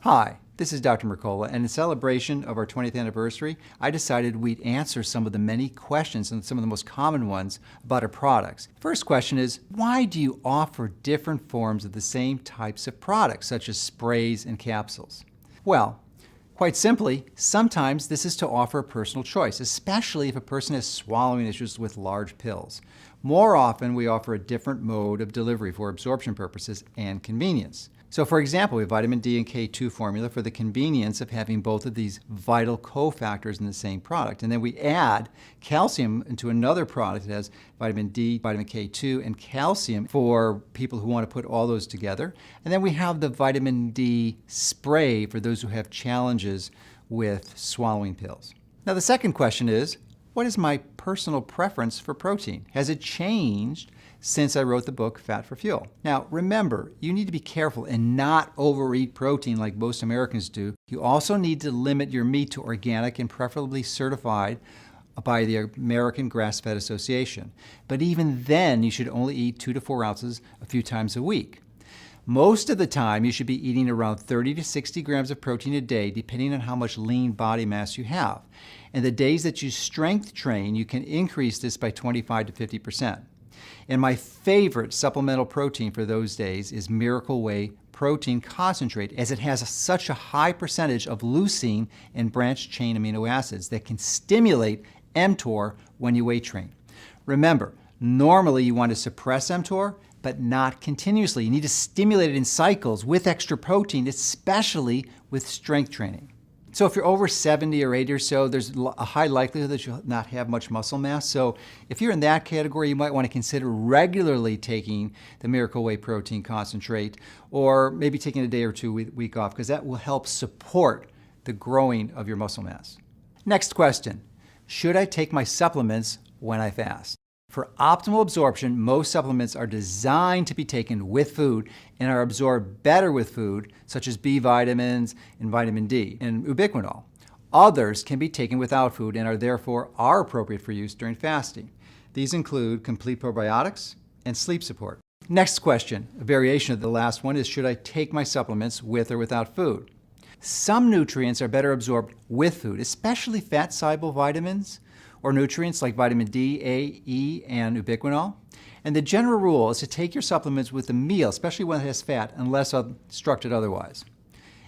Hi, this is Dr. Mercola, and in celebration of our 20th anniversary, I decided we'd answer some of the many questions and some of the most common ones about our products. First question is, why do you offer different forms of the same types of products, such as sprays and capsules? Well, quite simply, sometimes this is to offer a personal choice, especially if a person has swallowing issues with large pills. More often, we offer a different mode of delivery for absorption purposes and convenience. So for example, we have vitamin D and K2 formula for the convenience of having both of these vital cofactors in the same product. And then we add calcium into another product that has vitamin D, vitamin K2, and calcium for people who want to put all those together. And then we have the vitamin D spray for those who have challenges with swallowing pills. Now the second question is, what is my personal preference for protein? Has it changed since I wrote the book, Fat for Fuel? Now, remember, you need to be careful and not overeat protein like most Americans do. You also need to limit your meat to organic and preferably certified by the American Grass-Fed Association. But even then, you should only eat 2 to 4 ounces a few times a week. Most of the time, you should be eating around 30 to 60 grams of protein a day, depending on how much lean body mass you have. And the days that you strength train, you can increase this by 25 to 50%. And my favorite supplemental protein for those days is Miracle Whey Protein Concentrate, as it has such a high percentage of leucine and branched-chain amino acids that can stimulate mTOR when you weight train. Remember, normally you want to suppress mTOR, but not continuously. You need to stimulate it in cycles with extra protein, especially with strength training. So if you're over 70 or 80 or so, there's a high likelihood that you'll not have much muscle mass. So if you're in that category, you might want to consider regularly taking the Miracle Whey Protein Concentrate, or maybe taking a day or two week off, because that will help support the growing of your muscle mass. Next question, should I take my supplements when I fast? For optimal absorption, most supplements are designed to be taken with food and are absorbed better with food, such as B vitamins and vitamin D and ubiquinol. Others can be taken without food and are therefore appropriate for use during fasting. These include complete probiotics and sleep support. Next question, a variation of the last one, is should I take my supplements with or without food? Some nutrients are better absorbed with food, especially fat-soluble vitamins, or nutrients like vitamin D, A, E, and ubiquinol. And the general rule is to take your supplements with a meal, especially when it has fat, unless instructed otherwise.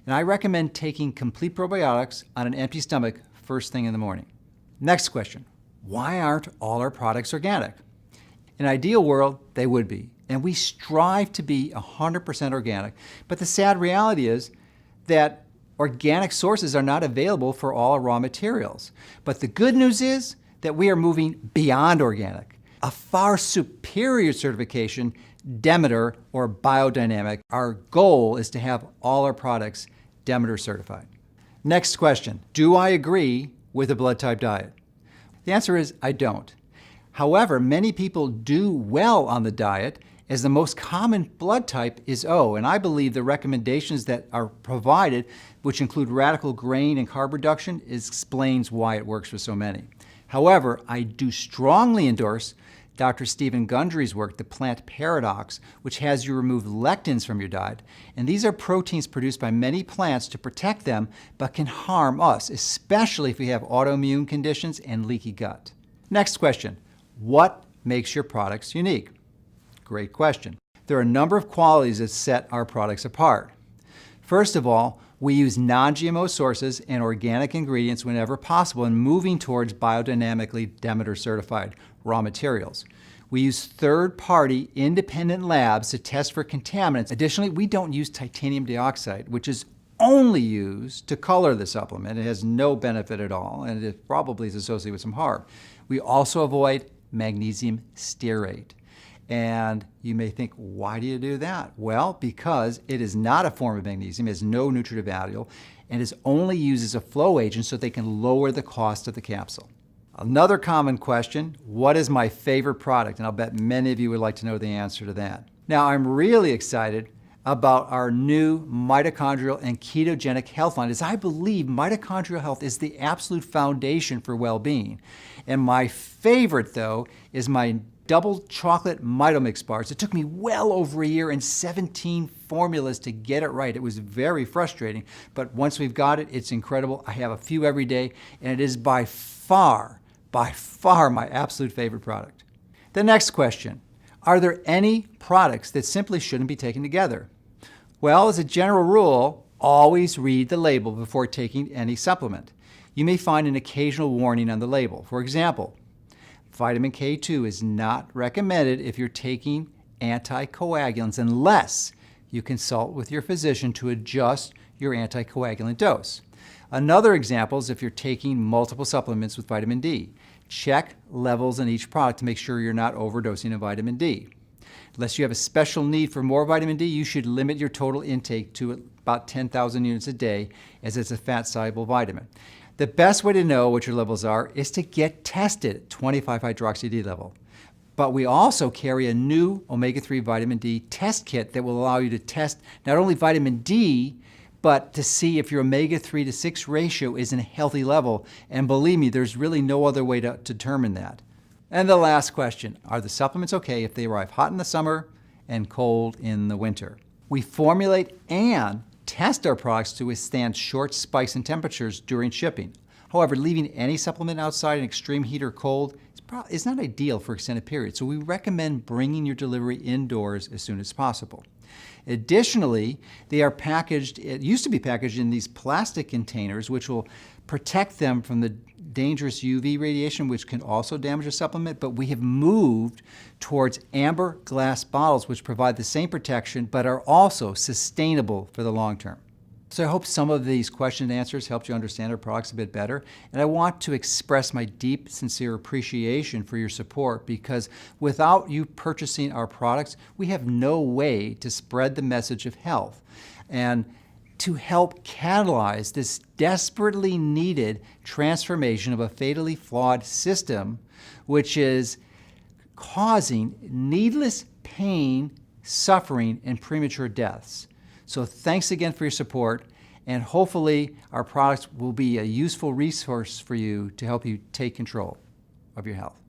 And I recommend taking complete probiotics on an empty stomach first thing in the morning. Next question, why aren't all our products organic? In an ideal world, they would be, and we strive to be 100% organic. But the sad reality is that organic sources are not available for all raw materials. But the good news is that we are moving beyond organic. A far superior certification, Demeter or biodynamic. Our goal is to have all our products Demeter certified. Next question, do I agree with a blood type diet? The answer is I don't. However, many people do well on the diet, as the most common blood type is O, and I believe the recommendations that are provided, which include radical grain and carb reduction, explains why it works for so many. However, I do strongly endorse Dr. Stephen Gundry's work, The Plant Paradox, which has you remove lectins from your diet. And these are proteins produced by many plants to protect them, but can harm us, especially if we have autoimmune conditions and leaky gut. Next question, what makes your products unique? Great question. There are a number of qualities that set our products apart. First of all, we use non-GMO sources and organic ingredients whenever possible and moving towards biodynamically Demeter certified raw materials. We use third-party independent labs to test for contaminants. Additionally, we don't use titanium dioxide, which is only used to color the supplement. It has no benefit at all, and it probably is associated with some harm. We also avoid magnesium stearate. And you may think, why do you do that? Well, because it is not a form of magnesium, it has no nutritive value, and is only used as a flow agent so they can lower the cost of the capsule. Another common question, what is my favorite product? And I'll bet many of you would like to know the answer to that. Now, I'm really excited about our new mitochondrial and ketogenic health line, as I believe mitochondrial health is the absolute foundation for well-being. And my favorite, though, is my double chocolate Mitomix bars. It took me well over a year and 17 formulas to get it right. It was very frustrating, but once we've got it, it's incredible. I have a few every day, and it is by far my absolute favorite product. The next question, are there any products that simply shouldn't be taken together? Well, as a general rule, always read the label before taking any supplement. You may find an occasional warning on the label. For example, vitamin K2 is not recommended if you're taking anticoagulants unless you consult with your physician to adjust your anticoagulant dose. Another example is if you're taking multiple supplements with vitamin D. Check levels in each product to make sure you're not overdosing of vitamin D. Unless you have a special need for more vitamin D, you should limit your total intake to about 10,000 units a day, as it's a fat-soluble vitamin. The best way to know what your levels are is to get tested at 25-hydroxy-D level. But we also carry a new omega-3 vitamin D test kit that will allow you to test not only vitamin D, but to see if your omega-3 to 6 ratio is in a healthy level. And believe me, there's really no other way to determine that. And the last question, are the supplements okay if they arrive hot in the summer and cold in the winter? We formulate and test our products to withstand short spikes in temperatures during shipping. However, leaving any supplement outside in extreme heat or cold is not ideal for extended periods, so we recommend bringing your delivery indoors as soon as possible. Additionally, they are packaged, it used to be packaged in these plastic containers, which will protect them from the dangerous UV radiation, which can also damage a supplement, but we have moved towards amber glass bottles, which provide the same protection, but are also sustainable for the long term. So I hope some of these question and answers helped you understand our products a bit better. And I want to express my deep, sincere appreciation for your support, because without you purchasing our products, we have no way to spread the message of health and to help catalyze this desperately needed transformation of a fatally flawed system, which is causing needless pain, suffering, and premature deaths. So thanks again for your support, and hopefully our products will be a useful resource for you to help you take control of your health.